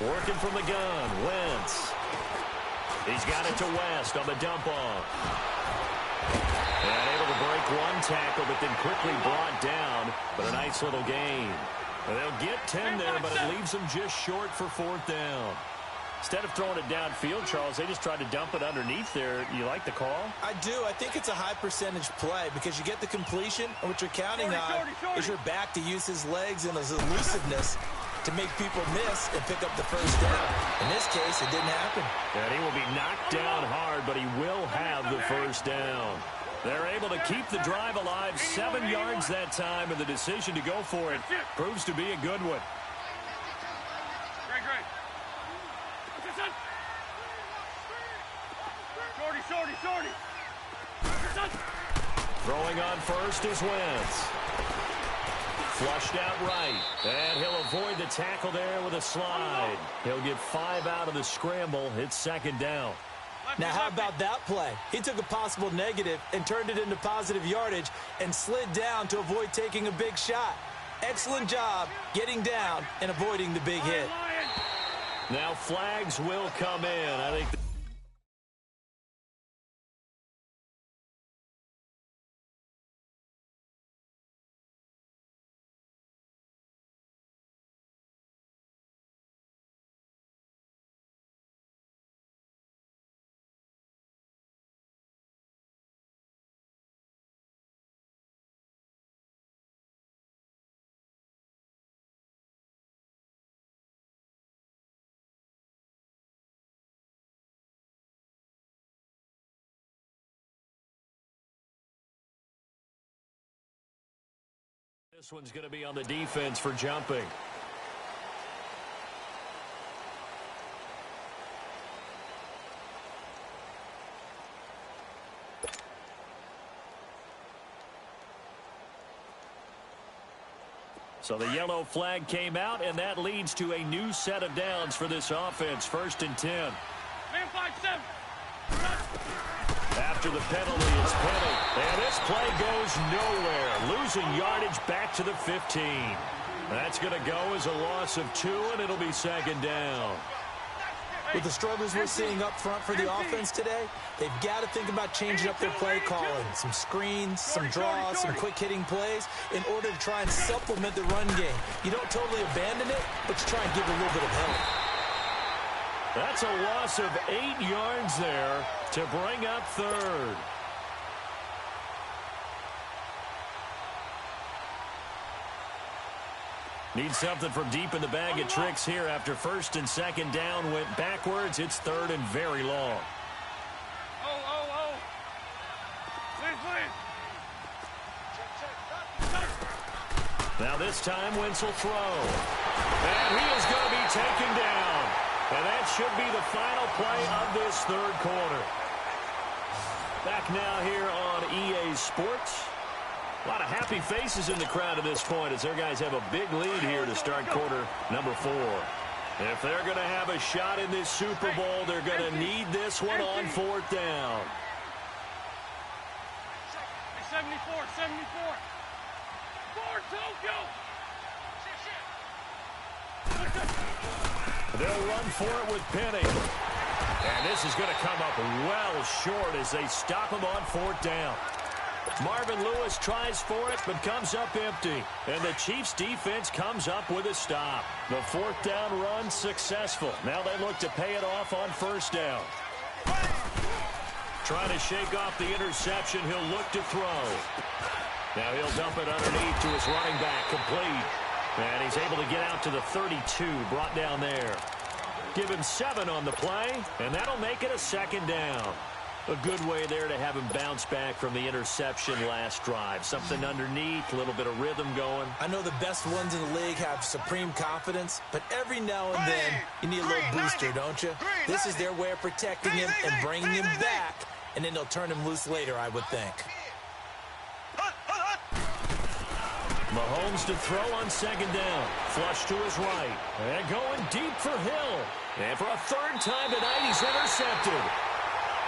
Working from the gun, Wentz. He's got it to West on the dump off. And able to break one tackle, but then quickly brought down. But a nice little gain. They'll get 10 there, but it leaves them just short for 4th down. Instead of throwing it downfield, Charles, they just tried to dump it underneath there. You like the call? I do. I think it's a high percentage play because you get the completion, and what you're counting on is your back to use his legs and his elusiveness to make people miss and pick up the first down. In this case, it didn't happen. And he will be knocked down hard, but he will have the first down. They're able to keep the drive alive, 7 yards that time, and the decision to go for it proves to be a good one. Shorty. Throwing on first is Wentz. Flushed out right. And he'll avoid the tackle there with a slide. He'll get 5 out of the scramble. It's 2nd down. Now, how about that play? He took a possible negative and turned it into positive yardage and slid down to avoid taking a big shot. Excellent job getting down and avoiding the big hit. Now flags will come in. I think this one's going to be on the defense for jumping. So the yellow flag came out, and that leads to a new set of downs for this offense. 1st and 10. Man 5-7. After the penalty, it's Penny. And this play goes nowhere. Losing yardage back to the 15. That's going to go as a loss of 2, and it'll be 2nd down. With the struggles we're seeing up front for the offense today, they've got to think about changing up their play calling. Some screens, some draws, some quick-hitting plays in order to try and supplement the run game. You don't totally abandon it, but you try and give it a little bit of help. That's a loss of 8 yards there to bring up 3rd. Need something from deep in the bag of tricks here after 1st and 2nd down went backwards. It's 3rd and very long. Now this time Wentz will throw. And he is going to be taken down. And that should be the final play of this 3rd quarter. Back now here on EA Sports. A lot of happy faces in the crowd at this point as their guys have a big lead here to start quarter number 4. If they're going to have a shot in this Super Bowl, they're going to need this one on 4th down. 74. Forward, Tokyo. They'll run for it with Penny. And this is going to come up well short as they stop him on 4th down. Marvin Lewis tries for it, but comes up empty. And the Chiefs' defense comes up with a stop. The 4th down run successful. Now they look to pay it off on 1st down. Trying to shake off the interception. He'll look to throw. Now he'll dump it underneath to his running back, complete. And he's able to get out to the 32, brought down there. Give him 7 on the play, and that'll make it a 2nd down. A good way there to have him bounce back from the interception last drive. Something underneath, a little bit of rhythm going. I know the best ones in the league have supreme confidence, but every now and then you need a little booster, don't you? This is their way of protecting him and bringing him back, and then they'll turn him loose later, I would think. Mahomes to throw on 2nd down. Flush to his right. And going deep for Hill. And for a 3rd time tonight, he's intercepted.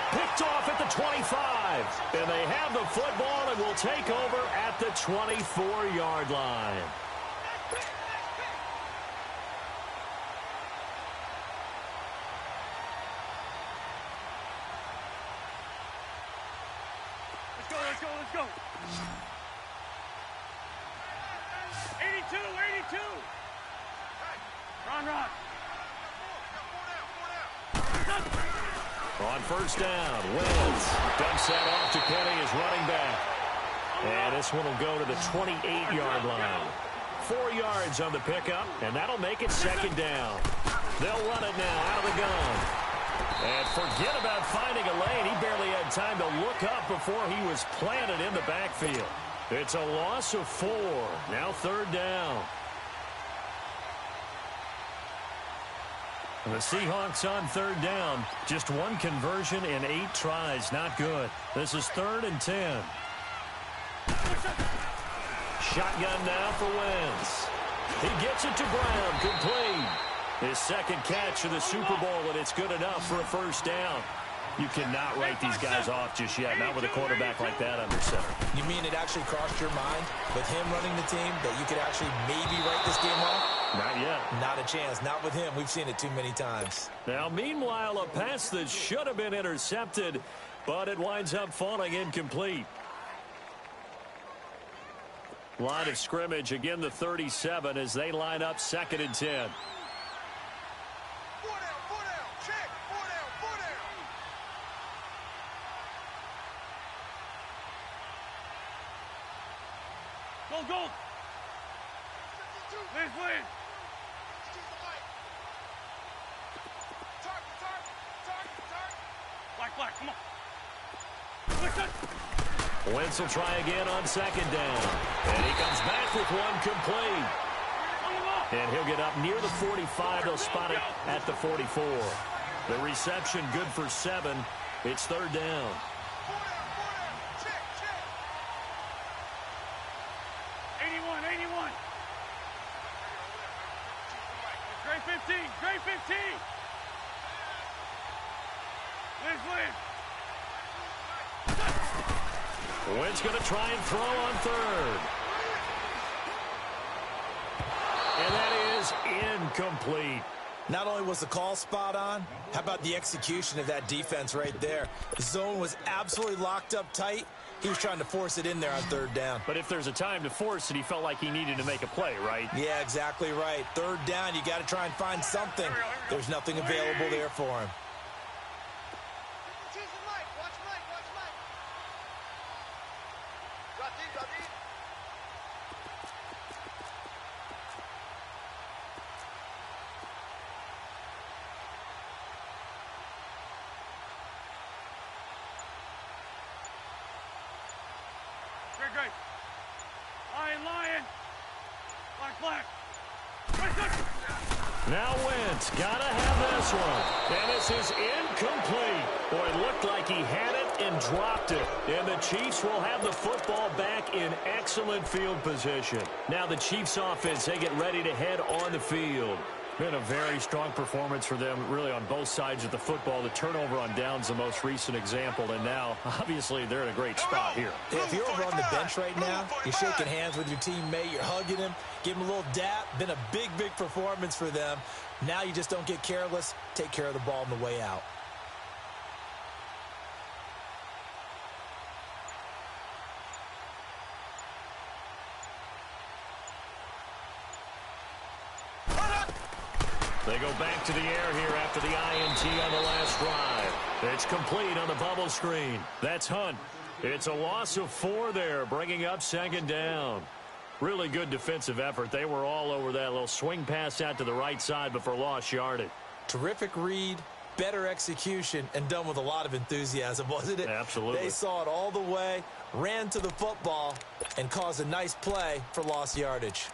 Picked off at the 25. And they have the football and will take over at the 24-yard line. Run. On first down, Wentz dumps that off to Kenny as running back. And this one will go to the 28-yard line. 4 yards on the pickup, and that'll make it second down. They'll run it now out of the gun. And forget about finding a lane. He barely had time to look up before he was planted in the backfield. It's a loss of 4. Now third down. The Seahawks on third down. Just 1 conversion in 8 tries. Not good. This is 3rd and 10. Shotgun now for Wentz. He gets it to Brown. Complete. His second catch of the Super Bowl, and it's good enough for a first down. You cannot write these guys off just yet, not with a quarterback like that under center. You mean it actually crossed your mind with him running the team that you could actually maybe write this game off? Not yet. Not a chance. Not with him. We've seen it too many times. Now, meanwhile, a pass that should have been intercepted, but it winds up falling incomplete. Line of scrimmage, again the 37 as they line up 2nd and 10. Go. Win. Black, come on. Wentz will try again on 2nd down. And he comes back with one complete. And he'll get up near the 45. They'll spot it at the 44. The reception good for 7. It's 3rd down. Great 15. Wentz going to try and throw on 3rd. And that is incomplete. Not only was the call spot on, how about the execution of that defense right there? The zone was absolutely locked up tight. He was trying to force it in there on 3rd down. But if there's a time to force it, he felt like he needed to make a play, right? Yeah, exactly right. 3rd down, you got to try and find something. There's nothing available there for him. Great. Lion. Black. Now Wentz gotta have this one. And this is incomplete. Boy, it looked like he had it and dropped it. And the Chiefs will have the football back in excellent field position. Now the Chiefs offense, they get ready to head on the field. Been a very strong performance for them, really, on both sides of the football. The turnover on downs, the most recent example, and now, obviously, they're in a great spot here. Yeah, if you're over on the bench right now, you're shaking hands with your teammate, you're hugging him, give him a little dap. Been a big performance for them. Now you just don't get careless. Take care of the ball on the way out. They go back to the air here after the INT on the last drive. It's complete on the bubble screen. That's Hunt. It's a loss of 4 there, bringing up 2nd down. Really good defensive effort. They were all over that little swing pass out to the right side before lost yardage. Terrific read, better execution, and done with a lot of enthusiasm, wasn't it? Absolutely. They saw it all the way, ran to the football, and caused a nice play for lost yardage.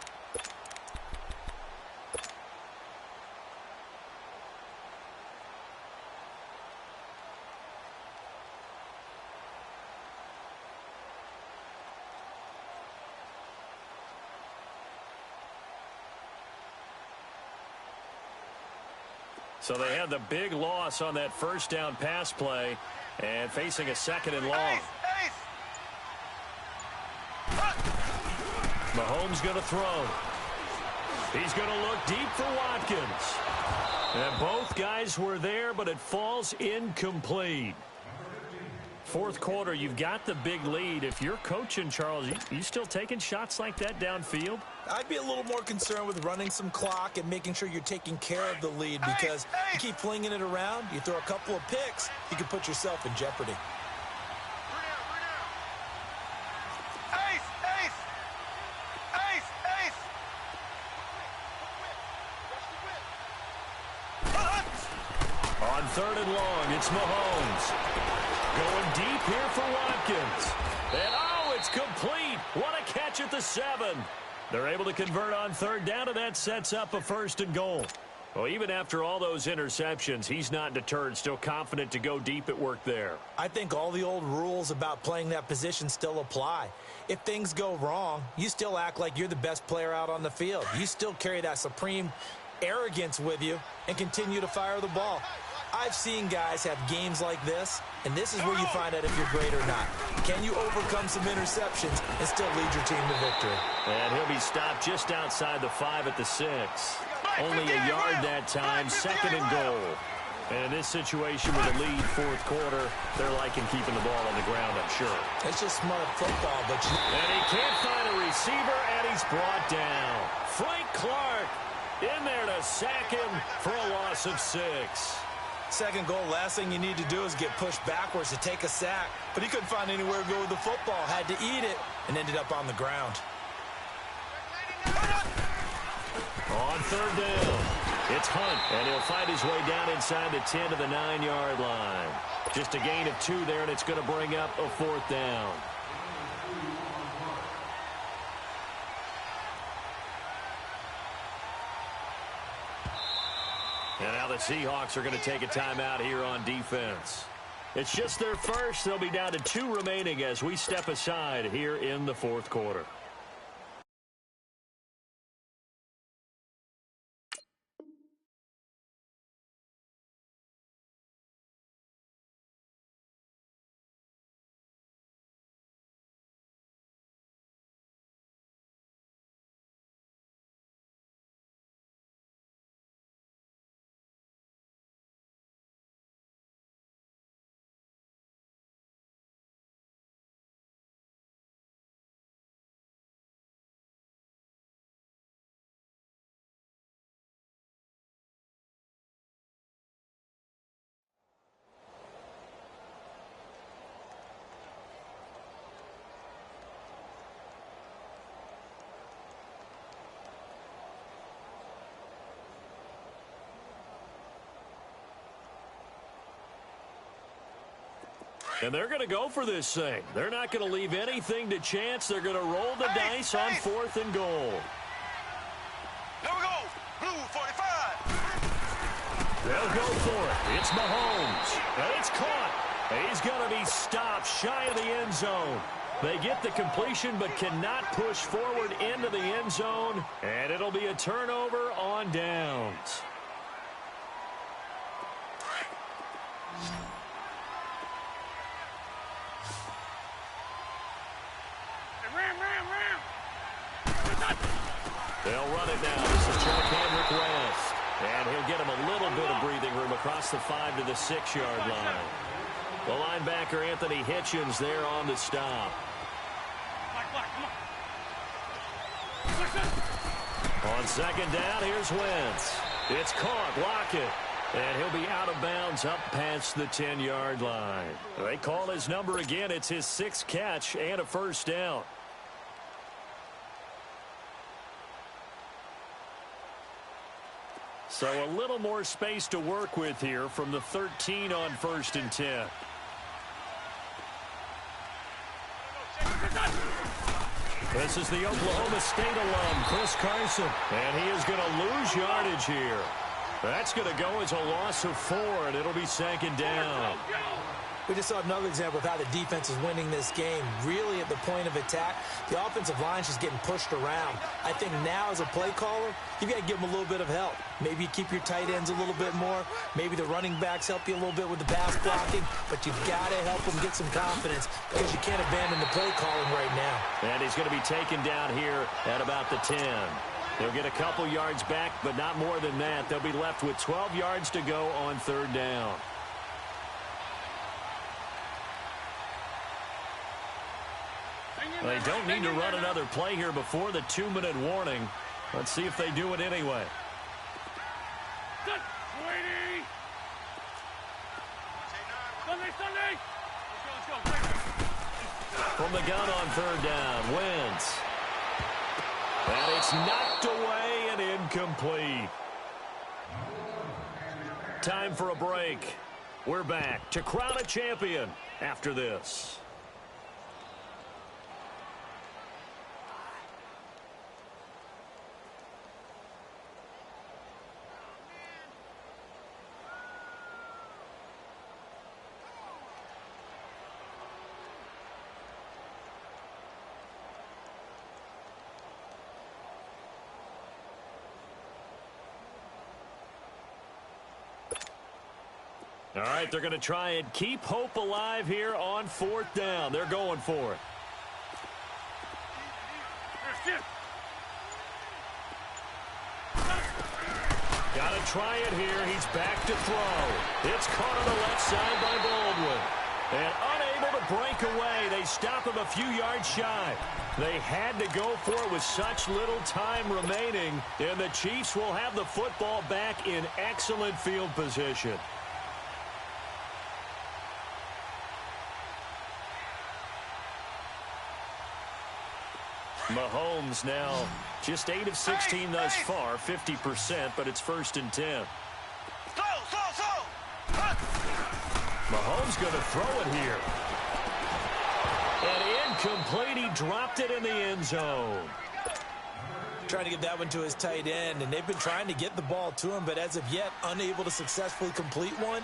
So they had the big loss on that first down pass play and facing a 2nd and long. Mahomes going to throw. He's going to look deep for Watkins. And both guys were there, but it falls incomplete. Fourth quarter, you've got the big lead. If you're coaching, Charles, you still taking shots like that downfield? I'd be a little more concerned with running some clock and making sure you're taking care of the lead, because you keep flinging it around, you throw a couple of picks, you can put yourself in jeopardy. On third and long, it's Mahomes. Going deep here for Watkins. And oh, it's complete. What a catch at the 7. They're able to convert on third down, and that sets up a first and goal. Well, even after all those interceptions, he's not deterred, still confident to go deep at work there. I think all the old rules about playing that position still apply. If things go wrong, you still act like you're the best player out on the field. You still carry that supreme arrogance with you and continue to fire the ball. I've seen guys have games like this, and this is where you find out if you're great or not. Can you overcome some interceptions and still lead your team to victory? And he'll be stopped just outside the 5 at the 6. Only a yard that time, second and goal. And in this situation with a lead fourth quarter, they're liking keeping the ball on the ground, I'm sure. It's just smart football, but and he can't find a receiver, and he's brought down. Frank Clark in there to sack him for a loss of 6. Second goal, last thing you need to do is get pushed backwards to take a sack. But he couldn't find anywhere to go with the football, had to eat it, and ended up on the ground. On third down, it's Hunt, and he'll fight his way down inside the 10 to the 9-yard line. Just a gain of 2 there, and it's going to bring up a fourth down. And now the Seahawks are going to take a timeout here on defense. It's just their first. They'll be down to 2 remaining as we step aside here in the fourth quarter. And they're going to go for this thing. They're not going to leave anything to chance. They're going to roll the dice on fourth and goal. Here we go. Blue 45. They'll go for it. It's Mahomes. And it's caught. He's going to be stopped shy of the end zone. They get the completion but cannot push forward into the end zone. And it'll be a turnover on downs. They'll run it now. This is Charcandrick West. And he'll get him a little bit of breathing room across the 5 to the 6-yard line. The linebacker, Anthony Hitchens, there on the stop. On second down, here's Wentz. It's caught. Lockett. And he'll be out of bounds up past the 10-yard line. They call his number again. It's his 6th catch and a first down. So a little more space to work with here from the 13 on 1st and 10. This is the Oklahoma State alum, Chris Carson. And he is going to lose yardage here. That's going to go as a loss of 4, and it'll be second down. We just saw another example of how the defense is winning this game. Really at the point of attack, the offensive line is just getting pushed around. I think now as a play caller, you've got to give them a little bit of help. Maybe you keep your tight ends a little bit more. Maybe the running backs help you a little bit with the pass blocking. But you've got to help them get some confidence because you can't abandon the play calling right now. And he's going to be taken down here at about the 10. They'll get a couple yards back, but not more than that. They'll be left with 12 yards to go on third down. They don't need to run another play here before the 2-minute warning. Let's see if they do it anyway. From the gun on 3rd down, Wentz. And it's knocked away and incomplete. Time for a break. We're back to crown a champion after this. All right, they're going to try and keep hope alive here on 4th down. They're going for it. Got to try it here. He's back to throw. It's caught on the left side by Baldwin. And unable to break away. They stop him a few yards shy. They had to go for it with such little time remaining. And the Chiefs will have the football back in excellent field position. Mahomes now just 8 of 16 thus far, 50%, but it's 1st and 10. Mahomes going to throw it here. And incomplete. He dropped it in the end zone. Trying to get that one to his tight end, and they've been trying to get the ball to him, but as of yet, unable to successfully complete one.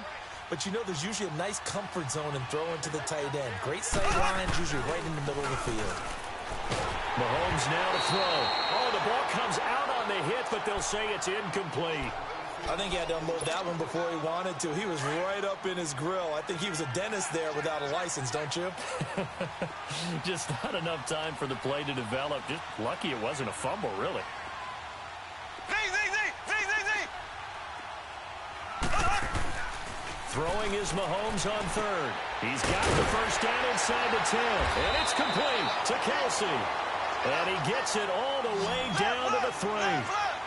But you know there's usually a nice comfort zone in throwing to the tight end. Great sight lines, usually right in the middle of the field. Mahomes now to throw. Oh, the ball comes out on the hit, but they'll say it's incomplete. I think he had to unload that one before he wanted to. He was right up in his grill. I think he was a dentist there without a license, don't you? Just not enough time for the play to develop. Just lucky it wasn't a fumble, really. Throwing is Mahomes on 3rd. He's got the 1st down inside the 10. And it's complete to Kelsey. And he gets it all the way down to the 3.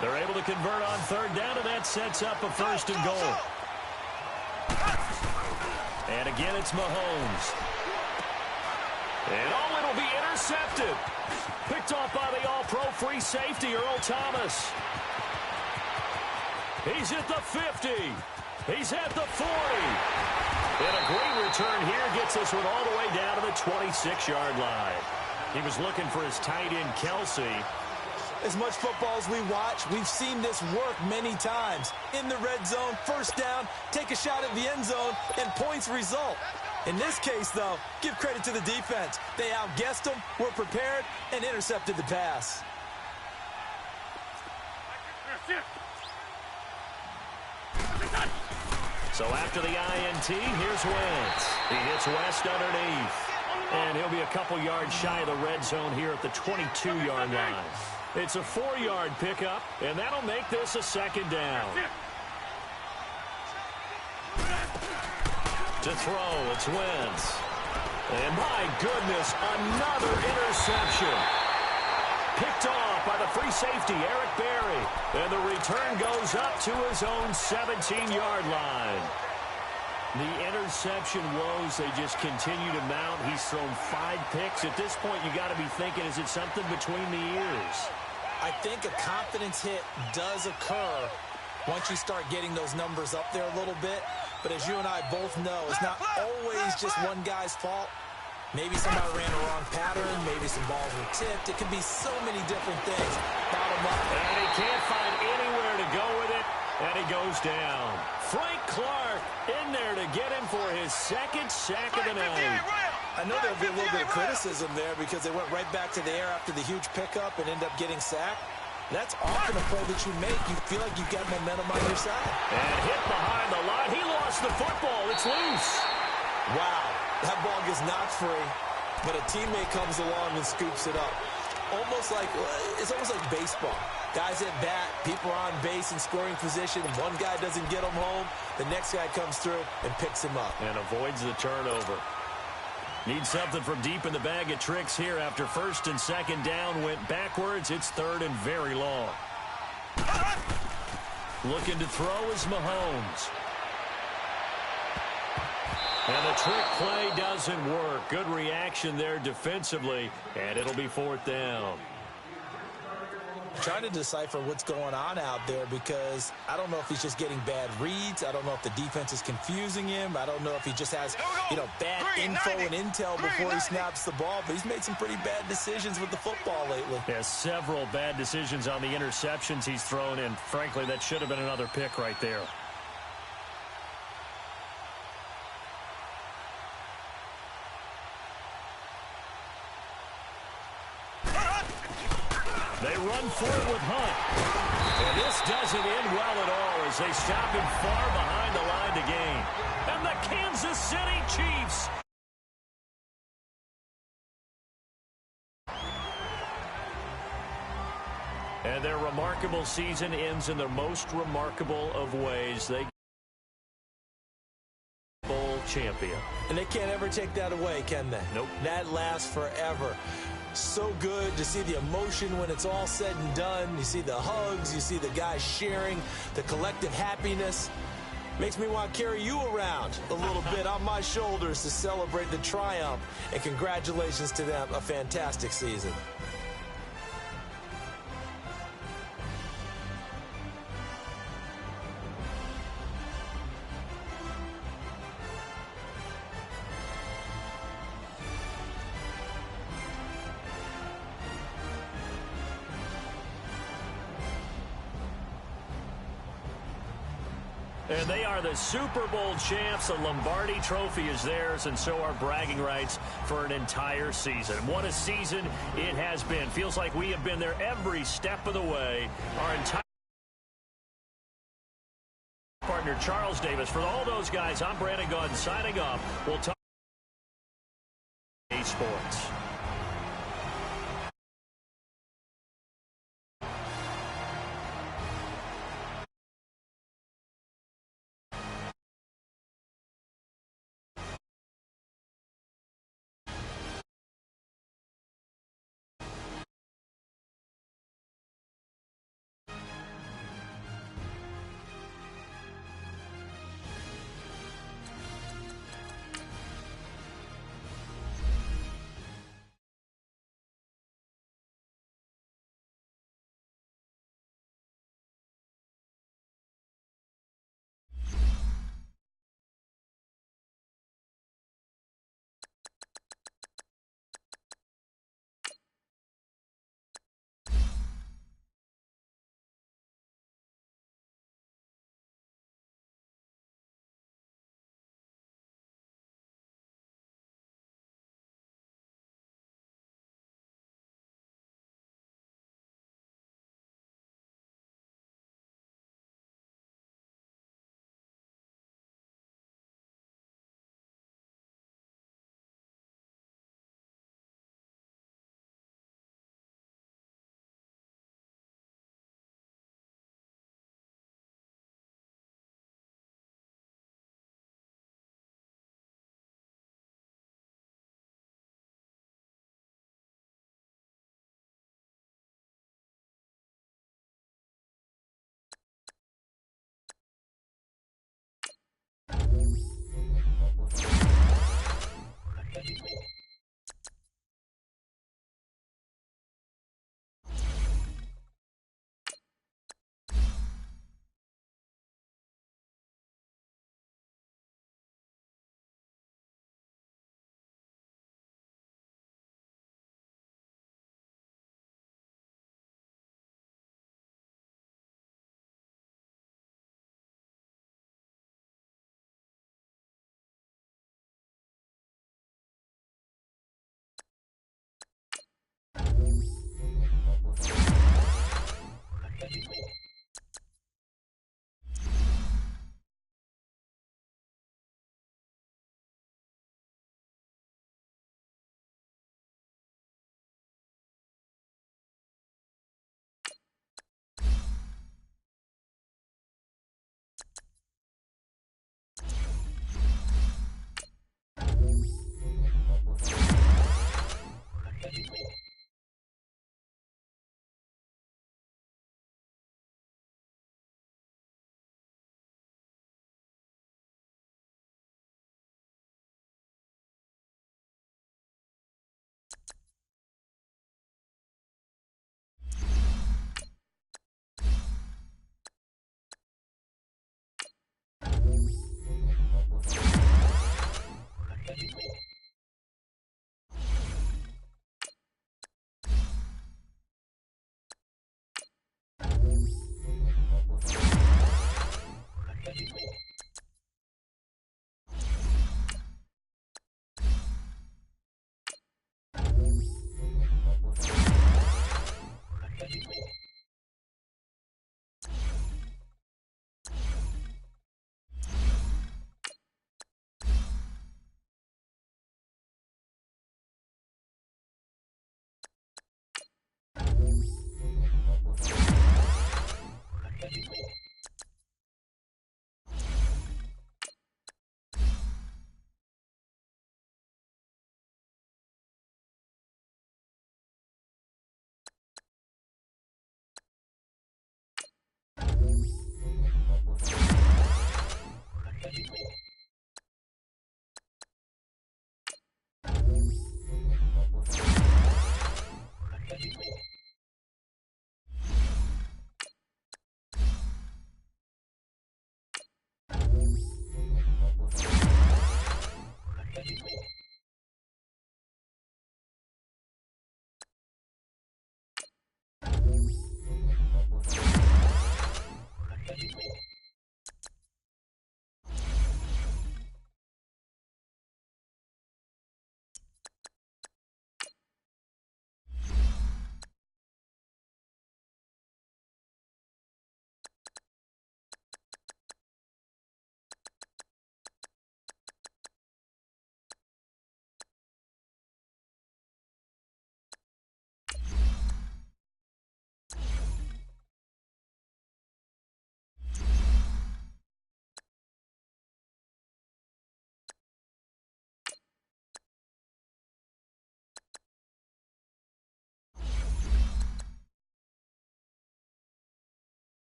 They're able to convert on 3rd down, and that sets up a 1st and goal. And again, it's Mahomes. And oh, it'll be intercepted. Picked off by the all-pro free safety, Earl Thomas. He's at the 50. He's at the 40. And a great return here gets this one all the way down to the 26-yard line. He was looking for his tight end, Kelsey. As much football as we watch, we've seen this work many times. In the red zone, 1st down, take a shot at the end zone, and points result. In this case, though, give credit to the defense. They outguessed them, were prepared, and intercepted the pass. So after the INT, here's Wentz. He hits West underneath. And he'll be a couple yards shy of the red zone here at the 22-yard line. It's a 4-yard pickup, and that'll make this a 2nd down. To throw, it's Wentz. And my goodness, another interception. Picked off by the free safety, Eric Berry. And the return goes up to his own 17-yard line. The interception woes, they just continue to mount. He's thrown 5 picks. At this point, you got to be thinking, is it something between the ears? I think a confidence hit does occur once you start getting those numbers up there a little bit. But as you and I both know, it's not always just one guy's fault. Maybe somebody ran a wrong pattern. Maybe some balls were tipped. It can be so many different things. Bottom up. And he can't find anywhere to go with it. And he goes down. Frank Clark in there to get him for his 2nd sack of the night. I know there'll be a little bit of criticism there because they went right back to the air after the huge pickup and end up getting sacked. That's often a play that you make. You feel like you've got momentum on your side. And hit behind the line. He lost the football. It's loose. Wow. That ball gets knocked free, but a teammate comes along and scoops it up. It's almost like baseball. Guys at bat, people are on base in scoring position. One guy doesn't get him home. The next guy comes through and picks him up. And avoids the turnover. Need something from deep in the bag of tricks here after first and second down went backwards. It's third and very long. Looking to throw is Mahomes. And the trick play doesn't work. Good reaction there defensively, and it'll be fourth down. Trying to decipher what's going on out there because I don't know if he's just getting bad reads. I don't know if the defense is confusing him. I don't know if he just has, bad info and intel before he snaps the ball. But he's made some pretty bad decisions with the football lately. Yeah, several bad decisions on the interceptions he's thrown, and frankly, that should have been another pick right there. They run for it with Hunt. And this doesn't end well at all as they stop him far behind the line to gain. And the Kansas City Chiefs. And their remarkable season ends in the most remarkable of ways. They bowl champion. And they can't ever take that away, can they? Nope. That lasts forever. So good to see the emotion when it's all said and done. You see the hugs, you see the guys sharing, the collective happiness. Makes me want to carry you around a little bit on my shoulders to celebrate the triumph. And congratulations to them, a fantastic season. And they are the Super Bowl champs. The Lombardi Trophy is theirs, and so are bragging rights for an entire season. What a season it has been. Feels like we have been there every step of the way. Our entire partner, Charles Davis. For all those guys, I'm Brandon Gaudin signing off. We'll talk sports.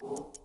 Bye.